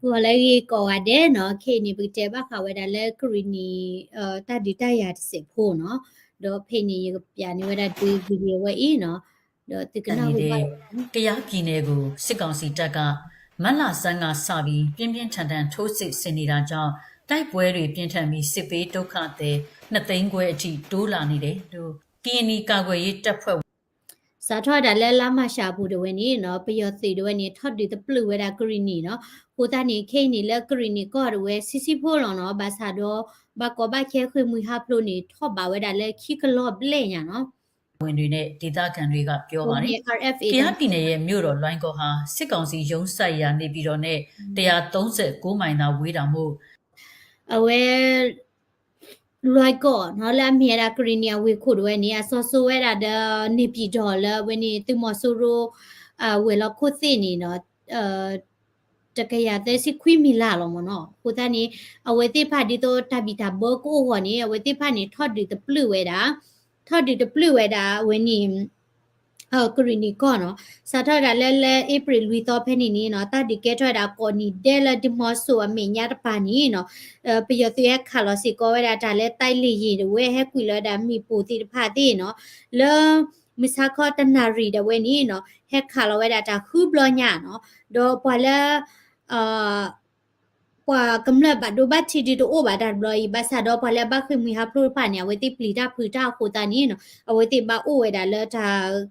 หัวเลยก็ว่าเด้เนาะเคนี่บิเจบะค่ะเวดาเลกรีนีตาดิตายาเสโพเนาะดอเพนี่ยปยานี่เวดาดูวิดีโอไว้อีเนาะดอติกนาหูပါတရားပြည်နယ်ကိုစစ်ကောင်စီတပ်ကမတ်လဆန်းကစပြီးပြင်းပြင်းထန်ထန်ထိုးစစ်ဆင်နေတာကြောင့်တိုက်ပွဲတွေပြင်းထန်ပြီးစစ်ပေးဒုက္ခသည်2သိန်းခွဲအထိတိုးလာနေတယ်လို့ KNI ကာကွယ်ရေးတပ်ဖွဲ့စာထောဒါလဲလာမရှာဘူးတဝင်းနီနော်ပယောစီတဝင်းနီထော့ဒီတပလူဝဲတာဂရီနီနော်ကိုတာနေခိနီလဲဂရီနီကောရဝဲစီစီဖိုလောနော်ဘာသာတော့ဘာကောဘာခဲခွေမွေဟာပလိုနီထော့ပါဝဲတာလဲခိကလော့ပလဲညာနော်ဝင်တွေနဲ့ဒေသခံတွေကပြောပါတယ်။ KNI ပြည်နယ်ရဲ့မြို့တော်လွိုင်းကော်ဟာစစ်ကောင်စီရုံးဆိုင်ရာနေပြည်တော်နဲ့139မိုင်သာဝေးတာမို့အဝဲလွိုက်ကောနော်လာမြေရာဂရီနီယာဝေခုဒဝဲနီအဆောဆိုဝဲတာဒနေပြည်တော်လဲဝဲနီတူမဆိုရိုဝဲလခုသိနီနော်တကရတဲ့စီခွီမီလာလောမနော်ကိုတနီအဝဲတိဖာဒီတော့တဘီတာဘောကိုဟောနီအဝဲတိဖာနီထော့ဒီတပလူဝဲတာထော့ဒီတပလူဝဲတာဝဲနီကရီနီကောနော်စာထတာလဲဧပြီလူတော့ဖဲနေနီနော်တဒီကဲထွက်တာကောနီဒဲလဒီမော့ဆိုအမေညာတပါနီနော်ပယတရခါလောစီကောဝဲတာလဲတိုက်လီရီဝဲဟဲကွီလဒါမီပူတီဖာတီနော်လဲမစ္စခေါတနာရီဒဝဲနီနော်ဟဲခါလောဝဲတာခူဘလညာနော်ဒေါ်ပွာလဲပွာကမ္လဘဒိုဘတ်ချီဒီတိုအိုဘာဒါဘလီဘာသာတော့ပွာလဲဘခမီဟာပလိုပါညာဝဲတိပလီတာဖူတာခိုတာနီနော်အဝဲတိဘာအိုဝဲတာလဲတာ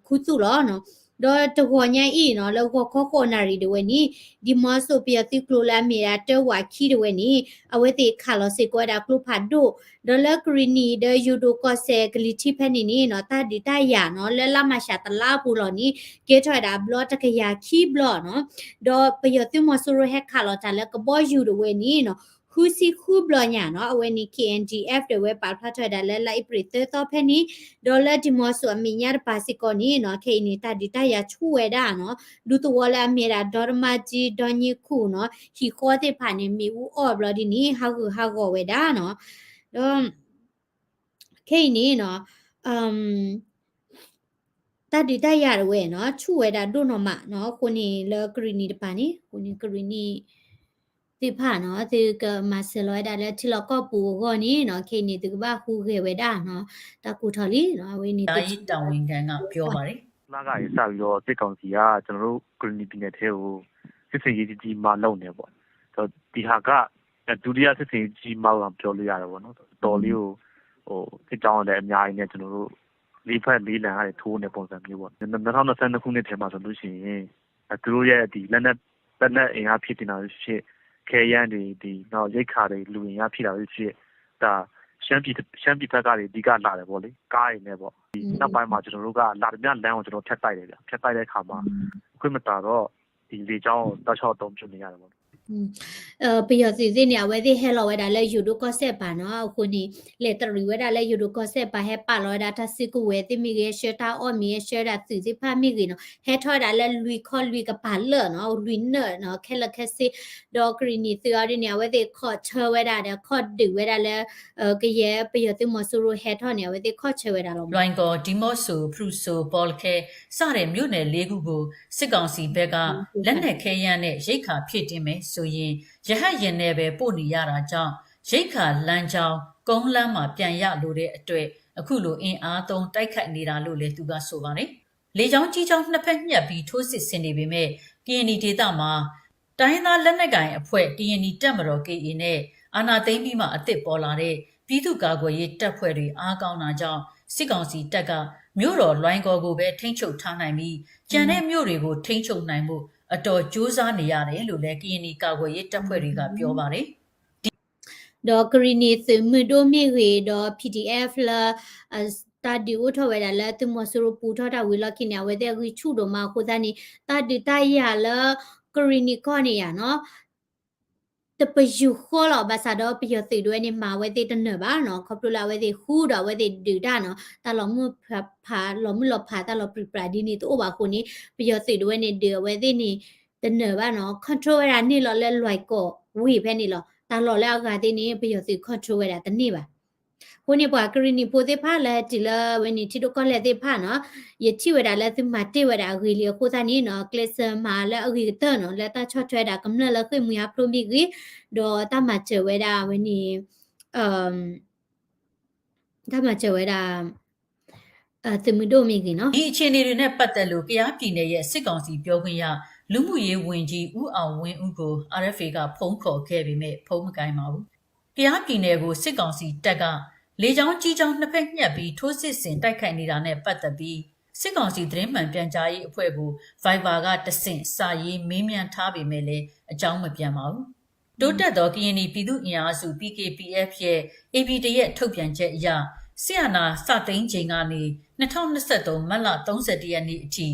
ခုစုလောနော်ဒေါ်တခေါ်ညအိနော်လောခေါနာရီဒဝဲနီဒီမဆိုပီယတိကလိုလာမီရာတဝါခီဒဝဲနီအဝဲတိခါလောစေကွာဒါကလုဖတ်ဒိုဒေါ်လဂရီနီဒယူဒိုကောဆေဂလီချီဖဲနီနီနော်တာဒီတယာနော်လဲလာမရှာတလာပူလောနီကေထွာဒါဘလော့တကယာခီဘလော့နော်ဒေါ်ပီယတိမဆိုရဟက်ခါလောတာလဲကဘောယူဒဝဲနီနော်ခုစီခုဘလညာနော်အဝဲနီ KNDF de we pa pha thwa da le lai pri te to phe ni dollar di mo so mi nya pa si ko ni no ke ni ta di ta ya chu we da no lu to wala mi da dorma ji don ni khu no hi kho te pha ni mi u o blo di ni ha go we da no do ke ni no ta di ta ya we no chu we da do no ma no ko ni le green ni de pa ni ko ni green niတိဖာနော်ဒီကမဆလောဒါလက်တီလကောပူကောနီနော်ခေနေဒီကဘာခုခေဝဲဒါနော်တကူထလီနော်ဝင်းနေတိတောင်ဝင်ကန်ကပြောပါတယ်လာကရစပြီးတော့စစ်ကောင်စီကကျွန်တော်တို့ဂရနီပြည်နယ်ထဲကိုစစ်စင်ရေးကြီးမှလုံနေပေါ့ဆိုဒီဟာကဒုတိယစစ်စင်ရေးကြီးမှတော့ပြောလို့ရတယ်ပေါ့နော်တော်လေးကိုစစ်ကြောင်းလည်းအများကြီးနဲ့ကျွန်တော်တို့လေးဖက်လေးလံရတယ်ထိုးနေပုံစံမျိုးပေါ့2022ခုနှစ်ထဲမှာဆိုလို့ရှိရင်သူတို့ရဲ့ဒီလက်နက်အင်အားဖြစ်နေတာဖြစ်ခဲရန်တွေဒီတော့ရိတ်ခါတွေလူရင်ရဖြစ်တာဖြစ်ဒါရှမ်းပြည်ဘက်ကတွေအဓိကလာတယ်ပေါ့လေကားရည်နဲ့ပေါ့ဒီနောက်ပိုင်းမှာကျွန်တော်တို့ကလာတဲ့လမ်းကိုကျွန်တော်ဖြတ်တိုက်တယ်ဗျဖြတ်တိုက်တဲ့အခါမှာခွင့်မတာတော့ဒီလေကြောင်းတောက်ချောက်တုံးပြနေရတယ်ပေါ့ပီယစီစီနေဝဲဒီဟဲလောဝဲဒါလဲယူဒိုကောဆက်ပါနော်ခုနီလက်တရီဝဲဒါလဲယူဒိုကောဆက်ပါဟဲပါလောဒါတစီကူဝဲတိမီရဲ့ရှတာအော်မီရဲ့ရှတာစီစီဖာမီကီနော်ဟဲထော်ဒါလဲလူခေါ်လူကပါလောနော်လူနော်ခဲလခဲစီဒေါဂရီနီစီအရီနေဝဲဒီခေါ်ချဲဝဲဒါခေါ်ဒီဝဲဒါလဲကရဲပီယတိမဆူရိုဟဲထော်နေဝဲဒီခေါ်ချဲဝဲဒါလောလွိုင်းကောဒီမော့ဆိုဖရုဆိုပေါ်လခဲစတဲ့မြို့နယ်၄ခုကိုစစ်ကောင်စီဘက်ကလက်နက်ခဲယမ်းနဲ့ရိတ်ခါဖြစ်တင်မယ်ဆိုရင်ရဟတ်ရင်နဲ့ပဲပို့နေရတာကြောင့်ရိတ်ခါလမ်းကြောင်းကုန်းလမ်းမှာပြန်ရလို့တဲ့အတွက်အခုလိုအင်အားသုံးတိုက်ခိုက်နေတာလို့လည်းသူကဆိုပါတယ်။လေကြောင်းကြီးကြောင်းနှစ်ဖက်ညှက်ပြီးထိုးစစ်ဆင်နေပေမဲ့ KNI ဒေသမှာတိုင်းသားလက်နက်ကိုင်အဖွဲ့ KNI တပ်မတော် KA နဲ့အာဏာသိမ်းပြီးမှအသစ်ပေါ်လာတဲ့ပြည်သူ့ကာကွယ်ရေးတပ်ဖွဲ့တွေအားကောင်းတာကြောင့်စစ်ကောင်စီတပ်ကမြို့တော်လွိုင်းကော်ကိုပဲထိန်းချုပ်ထားနိုင်ပြီးကျန်တဲ့မြို့တွေကိုထိန်းချုပ်နိုင်မှုအတော်ကြိုးစားနေရတယ်လို့လည်း KNI ကာကွယ်ရေးတပ်ဖွဲ့တွေကပြောပါတယ်ဒေါ်ဂရီနီသမဒိုမီရီဒေါ် PDF လာတာဒီဦးထော်ဝဲဒါလဲသူမဆရပူထော်တာဝီလကိနေဝဲတဲ့ရီချူဒိုမာခိုဒနီတာဒီတရလာဂရီနီကောနီယာနော်တပယူခေါ်လာဘာသာတော့ပြသိတွေနေမှာဝဲတဲ့တနဘာနော်ခေါပလူလာဝဲတဲ့ခူးတော့ဝဲတဲ့ဒူဒါနော်တာလောမှုဖာလောမှုလဖာတာလောပပရာဒီနီတော့ဘာခုနေပြသိတွေနေဒီဝဲတဲ့နေတနဘာနော် control ရနေလောလဲလွိုက်ကောဝေဖဲနေလောတာလောလဲကတဲ့နေပြသိ control ရတာတနေ့ပါ ကိုနေပွားကရနီပိုသေးဖာလဲတီလာဝနီတီတို့ကလဲသေးဖာနော်ယတိဝဒါလဲသမာတေဝဒါဂီလီခိုတာနီနော်ကလစမာလဲအဂီတနော်လဲတာချော့ထွဲတာကမ္နလဲခွေမူရပရိုမီဂီဒေါ်တမချေဝဒါဝနီတမချေဝဒါသမီဒိုမီဂီနော် ဒီအခြေအနေတွေနဲ့ပတ်သက်လို့ကြားပြည်နယ်ရဲ့စစ်ကောင်စီပြောခွင့်ရလူမှုရေးဝန်ကြီးဦးအောင်ဝင်းဦးကို RFA ကဖုန်းခေါ်ခဲ့ပေမဲ့ဖုန်းမကိုင်းပါဘူး။ကြားပြည်နယ်ကိုစစ်ကောင်စီတပ်ကလေကြောင်းကြီးကြောင်းနှစ်ဖက်ညှက်ပြီးထိုးစစ်ဆင်တိုက်ခိုက်နေတာနဲ့ပတ်သက်ပြီးစစ်ကောင်စီသတင်းမှန်ပြန်ကြားရေးအဖွဲ့ကို Viber ကတဆင့်စာရေးမေးမြန်းထားပေမဲ့လည်းအကြောင်းမပြန်ပါဘူး။တိုးတက်သောကရင်ပြည်သူ့အင်အားစု PKPF ရဲ့ APD ရဲ့ထုတ်ပြန်ချက်အရဆီယနာစသိန်းချိန်ကနေ2023မတ်လ31ရက်နေ့အထိ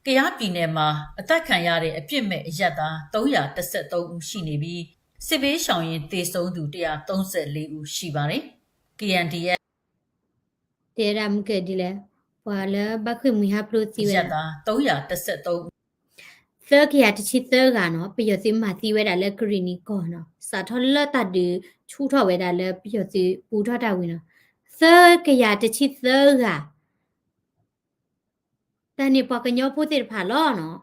ကြားပြည်နယ်မှာအသက်ခံရတဲ့အပြစ်မဲ့အရက်သား313ဦးရှိနေပြီးစစ်ဘေးရှောင်ရင်သေဆုံးသူ134ဦးရှိပါတယ်။ KNDF တေရမ်ကဒီလဲပွာလဲဘခွေမူရပရိုတီဝဲ ရက်သား313ဦး သကရတချီသကနော်ပြရစီမတီဝဲတာလဲကရီနီကောနော်စာထောလတ်တတူချူထောဝဲတာလဲပြရစီပူထောတာဝင်နော်သကရတချီသကတန်နေပကညောပိုတေဖာလောနော်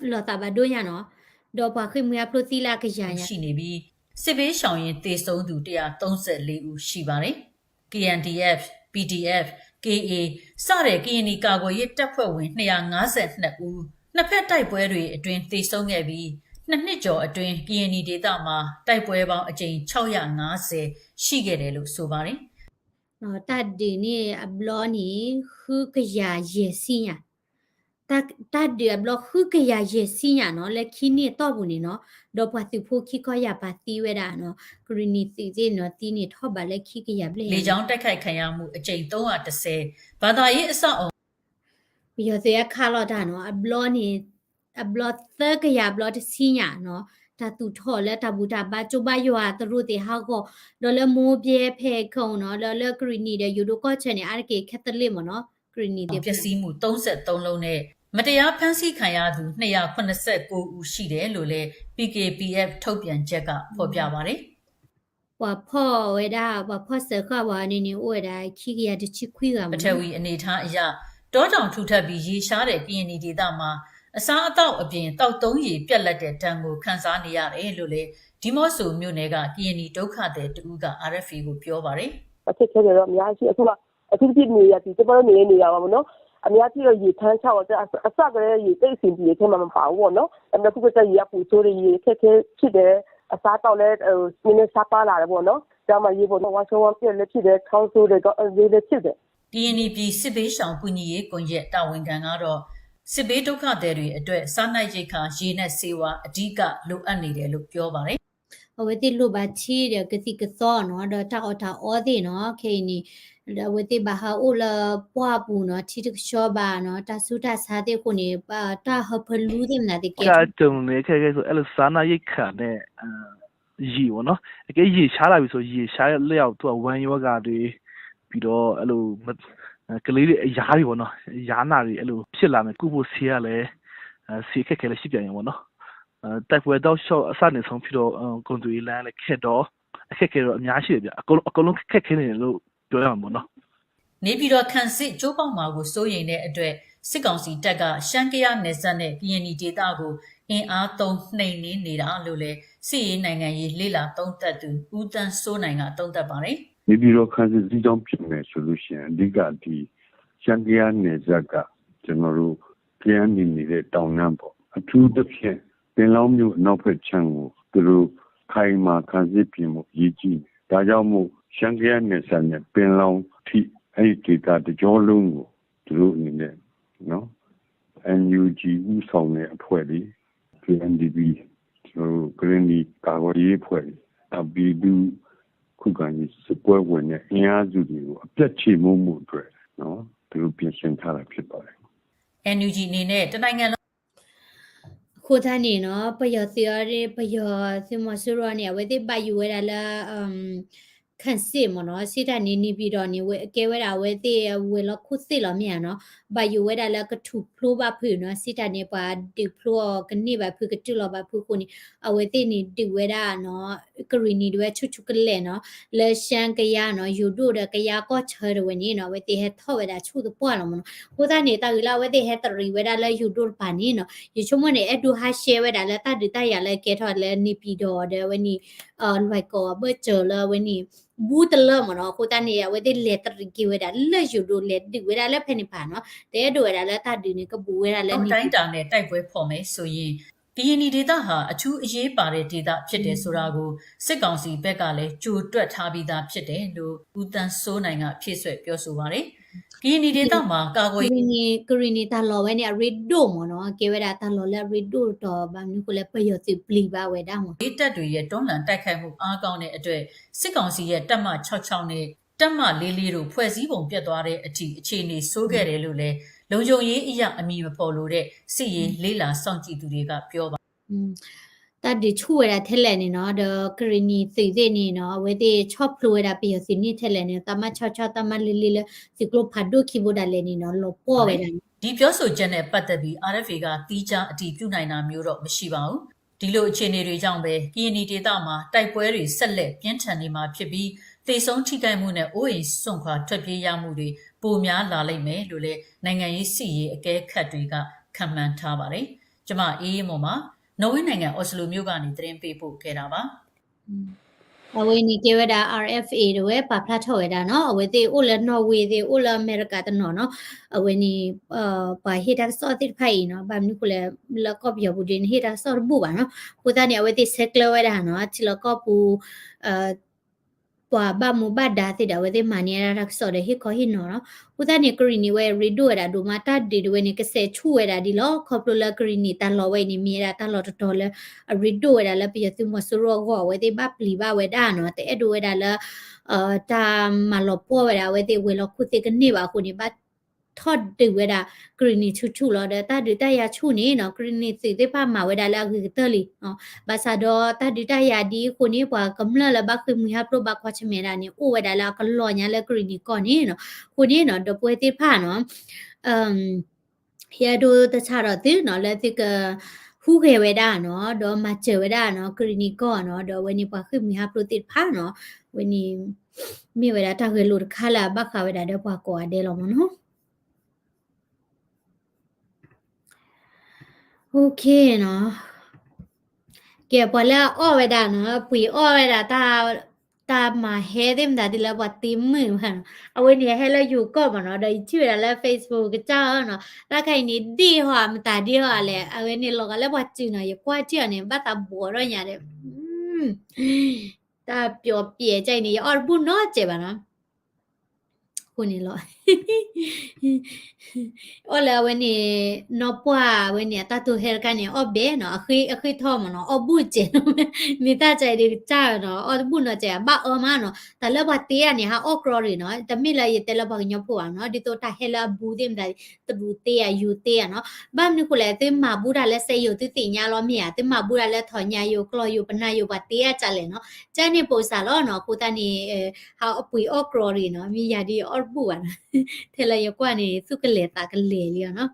လောတာဘဒိုရနော်ဒေါ်ပခွေမူရပရိုတီလာကရရ ရှိနေပြီးစစ်ဘေးရှောင်ရင်သေဆုံးသူ134ဦးရှိပါတယ်။ KNDF, PDF, KA စတဲ့ကရင်နီကာကွယ်ရေးတပ်ဖွဲ့ဝင်252ဦးနှစ်ဖက်တိုက်ပွဲတွေအတွင်းသေဆုံးခဲ့ပြီးနှစ်ကျော်အတွင်းကရင်နီဒေသမှာတိုက်ပွဲပေါင်းအကြိမ်650ရှိခဲ့တယ်လို့ဆိုပါတယ်။ နော်တတ်ဒီနေအဘလောနီခုကရရေစီညာတတ်ဒီအဘလခုကရရေစီညာနော်လက်ခင်းနေတော့ဘူးနေနော်တော့ပတ်သူဖို့ခိခေါ်ရပါတီဝဲတာနော်ဂရီနီစီစီနော်တီနေထော့ပါလက်ခိကရပလေ လေကြောင်းတိုက်ခိုက်ခံရမှုအကြိမ်310ဘာသာရေးအဆောက်အုံ ပြီးတော့တဲ့ခါလော်တာနော်အဘလောနီအဘလောသကရဘလောတစီညာနော်တာတူထော်လက်တဘူတာဘာကျဘရွာတရုတေဟောက်ကိုဒေါ်လမိုးပြေဖဲခုံနော်လော်လဂရီနီတဲ့ယူဒိုကောချန်နေအားကေခက်တလစ်မနော်ဂရီနီတဲ့ ပျက်စီးမှု33လုံးနဲ့မတရားဖမ်းဆီးခံရသူ289ဦးရှိတယ်လို့လည်း PKPF ထုတ်ပြန်ချက်ကဖော်ပြပါတယ်။ဝါဖော်ဝဲတာဝါဖော်စခါဝါနေနေဝဲတာခိကရတချခွေးကမ ပထဝီအနေထားအရတောတောင်ထူထပ်ပြီးရေရှားတဲ့ကရင်ဒေသမှာအစားအသောက်အပြင်တောက်သုံးရေပြက်လက်တဲ့တံကိုခန်းစားနေရတယ်လို့လည်းဒီမော့ဆိုမြို့နယ်ကကရင်ဒုက္ခသည်တူက RFA ကိုပြောပါတယ်။အဖြစ်ခဲတယ်တော့အများကြီးအခုကအဖြစ်ဖြစ်နေရစီကျမတို့နေတာပါမနော်။အများကြီးတော့ရေထမ်းချောက်အစကလေးရေသိပ်စင်ပြေထဲမှာမပါဘူးပေါ့နော်။အခုကတည်းကရေပူဆိုးရေခက်ခဲဖြစ်တယ်အစားတော့လဲနည်းနည်းစားပါလာတယ်ပေါ့နော်။ဒါမှရေပေါ်ဝါရှောဝပြက်လက်ဖြစ်တယ်ထောင်းဆိုးတယ်တော့ရေလက်ဖြစ်တယ်ကရင်ပြည်စစ်ဘေးရှောင်ကူညီရေးကွန်ရက်တာဝန်ခံကတော့စစ်ဘေးဒုက္ခသည်တွေအတွက်စားနပ်ရိက္ခာရေနဲ့ဆေးဝါးအဓိကလိုအပ်နေတယ်လို့ပြောပါတယ်။ဝေတိလူပါချီတဲ့ကတိကသောနော်တော့တာအော်တာအော်ဒီနော်ခေနီဝေတိဘာဟာအိုလာပွားပူနော်ချီတချောပါနော်တာဆုတာစားတဲ့ကိုနေပါတာဟဖလူးတယ်နာတဲ့ကေတုံနေခဲဆိုအဲ့လိုစားနပ်ရိက္ခာနဲ့ရေပေါ့နော်အကဲရေရှားလာပြီဆိုရေရှားလျောက်သူကဝမ်းယောဂါတွေပြီးတော့အဲ့လိုကလေးတွေအရားတွေပေါ့နော်ရားနာတွေအဲ့လိုဖြစ်လာမယ်ကုဖို့ဆေးရလဲဆေးခက်ခဲလဲရှိပြန်ရင်ပေါ့နော်တိုက်ပွဲတော့ရှော့အစနေဆုံးဖြစ်တော့ကွန်တူလန်းလဲခက်တော့အခက်ခဲတော့အများရှိတယ်ဗျအကုန်လုံးခက်ခဲနေတယ်လို့ပြောရမှာပေါ့နော်နေပြည်တော်ခန့်စစ်ကျိုးပေါက်မှာကိုစိုးရိမ်တဲ့အတွက်စစ်ကောင်စီတပ်ကရှမ်းကရနယ်စပ်နဲ့ကရင်ဒေသကိုအင်အားသုံးနှိမ်နင်းနေတာလို့လည်းစစ်ရေးနိုင်ငံရေးလေလာသုံးသပ်သူဦးတန်းစိုးနိုင်ကသုံးသပ်ပါတယ်နေပြည်တော်ခန့်စစ်စီးကြောင်းဖြစ်မယ်ဆိုလို့ရှိရင်အဓိကဒီရှမ်းကရနယ်စပ်ကကျွန်တော်တို့ကရန်နေတဲ့တောင်နှမ်းပေါ့အထူးသဖြင့်ပင်လောင်းမြို့နောက်ဖက်ခြမ်းကိုသူတို့ခိုင်မာခန့်စစ်ပြင်မှုရည်ကြီးဒါကြောင့်မို့ရှမ်းကရနယ်စပ်နဲ့ပင်လောင်းထိအဲ့ဒီဒေသတကြောလုံးကိုသူတို့အနေနဲ့နော် NUG ဥဆောင်တဲ့အဖွဲ့တွေ KNDB ကျွန်တော်တို့ Green ကာကွယ်ရေးအဖွဲ့တွေအပီဒူခုခံရေးစပွဲဝင်တဲ့အင်အားစုတွေကိုအပြတ်ချေမှုမှုအတွက်နော်သူတို့ပြင်ဆင်ထားတာဖြစ်ပါတယ် NUG အနေနဲ့တနိုင်ငံလုံးခိုးသားနေနော်ပယောစီရပယောစီမဆူရနေဝေတိပါယူဝဲလာခန့်စစ်မနော်စစ်တနေနေပြီးတော့နေဝဲအကဲဝဲတာဝဲတိဝဲလခုစစ်လမြန်နော် บาอยู่เวดาแล้วก็ถูกพลูบาผือเนาะสิตาเนี่ยปาดิพลูกันนี่บาผือก็จุลบาผือคนนี้เอาไว้ที่นี่ดิเวดาเนาะกรีนี่ด้วยชุกันเลยเนาะเลชังกะยาเนาะอยู่ดูเดกะยาก็เชอร์วันนี้เนาะไว้ที่เฮทอเวดาชูตัวป้อละมันโคตาเนี่ยตาอยู่แล้วไว้ที่เฮตรีเวดาแล้วอยู่ดูปานี่เนาะอยู่ชั่วโมงเนี่ยดูฮาเชเวดาแล้วตาดิตาอย่าเลยเกทอแล้วนี่ปีดอเดวันนี้ไว้ก็เบอร์เจอแล้ววันนี้บูตเลมเนาะโคตาเนี่ยไว้ที่เลตรีกิเวดาเลยอยู่ดูเลตดิเวดาแล้วเพนิพาเนาะแต่ดูเวดาแล้วตาดิเนี่ยก็บูเวดาแล้ว တော့ นี่ တိုင်းတာနဲ့တိုက်ပွဲဖော်မယ်ဆိုရင်ကရင်နီဒေသဟာအထူးအရေးပါတဲ့ဒေသဖြစ်တယ်ဆိုတာကိုစစ်ကောင်စီဘက်ကလည်းကြိုတွက်ထားပြီးသားဖြစ်တယ်လို့ဦးတန်းစိုးနိုင်ကဖြည့်ဆွဲပြောဆိုပါတယ်ကရင်နီဒေသမှာကာကွယ် Grini ta lo we ni rido mo no ke we da ta lo le rido to ba ni ko le payo ti pli ba we da mo ရေးတပ်တွေရဲ့တွန်းလှန်တိုက်ခိုက်မှုအားကောင်းတဲ့အတွက်စစ်ကောင်စီရဲ့တပ်မ66နဲ့တပ်မ44တို့ဖွဲ့စည်းပုံပြတ်သွားတဲ့အထိအခြေအနေဆိုးခဲ့တယ်လို့လည်းလုံခြုံရေးအရာအမည်မဖော်လို့တဲ့စစ်ရေးလေးလာစောင့်ကြည့်သူတွေကပြောပါ ta di chu we da thele ni no the Grini si si ni no we ti chop plo we da payo si ni thele ni ta ma 66 ta ma lili le si klo phado ki bo da le ni no lo po we da ဒီပြောဆိုချက်နဲ့ပတ်သက်ပြီး RFA ကတီးခြားအတည်ပြုနိုင်တာမျိုးတော့မရှိပါဘူးဒီလိုအခြေအနေတွေကြောင့်ပဲကရင်နီဒေသမှာတိုက်ပွဲတွေဆက်လက်ပြင်းထန်နေမှာဖြစ်ပြီးသေဆုံးထိခိုက်မှုနဲ့အိုးအိမ်စွန့်ခွာထွက်ပြေးရမှုတွေပိုများလာလိမ့်မယ်လို့လည်းနိုင်ငံရေးစီရေးအကဲခတ်တွေကခန့်မှန်းထားပါတယ်ကျမအေးအေးမော်မှာနော်ဝေနိုင်ငံအော်စလိုမြို့ကနေသတင်းပေးပို့ခဲ့တာပါ awe ni ke we da RFA do we pa pla tho we da no awe ti o le Norway ti o le America ta no no awe ni pa he da so ti phai no ba ni ko le la ko byo bu din he da so bu ba no ko ta ni awe ti sekle we da no ti la ko bu pa ba mu ba da ti da we ti ma ni ra so de he ko hi no no ko ta ni green ni we redo da do ma ta de we ni ke se chu we da di lo ko plo la green ni ta lo we ni mi da ta lo to le redo we da la pi tu mo so ro go we ti ba pli ba we da no te edu we da la ta ma lo po we da we ti we lo khu ti ke ni ba khu ni baทอดดึเวดากรีนีชุๆแล้วตาดิตายาชุนี่เนาะกรีนีสิได้พามาเวดาละคือเตลิเนาะบาซาดอตาดิตายาดีคนนี้กว่ากำลังละบักคือมีฮับโรบักควาชเมดานี่โอเวดาละก็ลอญาละกรีนีก่อนนี่เนาะคนนี้เนาะดอป่วยติพาเนาะเฮียดูตะชาดอติเนาะละติกฮู้เกเวดาเนาะดอมาเจเวดาเนาะกรีนีก่อนเนาะดอเวนี่กว่าคือมีฮับโรติพาเนาะเวนี่มีเวดาตาเคยลุดคาละบักคาเวดาดอกว่าก่อเดลอมเนาะโอเคเนาะเก็บพอแล้วอ้อไว้ได้เนาะปุ๋ยอ้อไว้ได้ตามาเฮเต็มได้ดิละว่าติมมือมันเอาไว้เนี่ยให้เราอยู่ก็บ่เนาะได้ชื่อแล้ว Facebook ก็เจ้าเนาะแล้วใครนี่ดีหัวมันตาดีหัวแหละเอาไว้เนี่ยเราก็แล้วว่าจื้อเนาะอย่ากว่าจื้อเนี่ยบ่ตาบัวด้วยหยังเด้ตาเปียวเปียใจนี่อ้อบุญเนาะเจ็บอ่ะเนาะคนนี้รอ Hola, bueno, no puedo, bueno, está tu jerga ni obbe, no, aquí tomo, no, obuche, no, mi tacha de chao, no, obuno che, ba omano, ta la batia ni ha okrori, no, ta mila yete la bagno pua, no, di to ta hela budim da trutea yutea, no, ba ni kule te ma bura le se yo ti nya lo mia, te ma bura le thonya yo klo yo pana yo batia chale, no, cha ni po sa lo, no, ku ta ni ha opui okrori, no, mi ya di orbu, no. เทเลยกว่านี่สุกเลตากันเลยเนาะ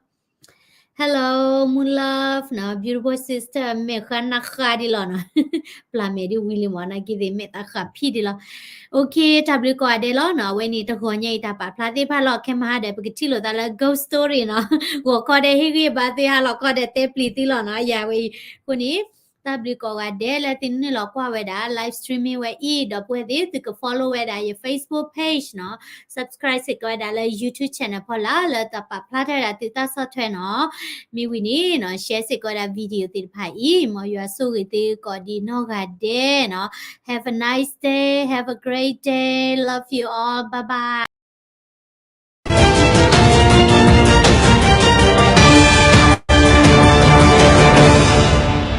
Hello Moon Love เนาะ Beautiful Sister เมคันนักคาดิลอเนาะ ปลาเมดิวิลิมอนากิเดเมตาค่ะพี่ดิลอโอเคทับลิกว่าเดลอเนาะวันนี้ตะขอใหญ่ตาปาพลาติพาลอแค่มาได้ปกติโลตาละ ghost story เนาะหัวข้อได้ให้กีบาติฮาลอก็ได้เตปลีติลอเนาะอย่าไว้คนนี้ตับดีกว่าเดลตินนี่เรากว่าเวดา live streaming ไว้อีดอกเวดิติก็ follow เวดาyour Facebook page เนาะ subscribe สิก็เวดาเลย YouTube channel พอละแล้วต่อปะพลาดได้ติดตาม software เนาะมีวินี่เนาะ share สิก็เวดาวิดีโอติดภายอีมอยู่สู้ติก็ดีเนาะกันเดเนาะ have a nice day have a great day love you all bye bye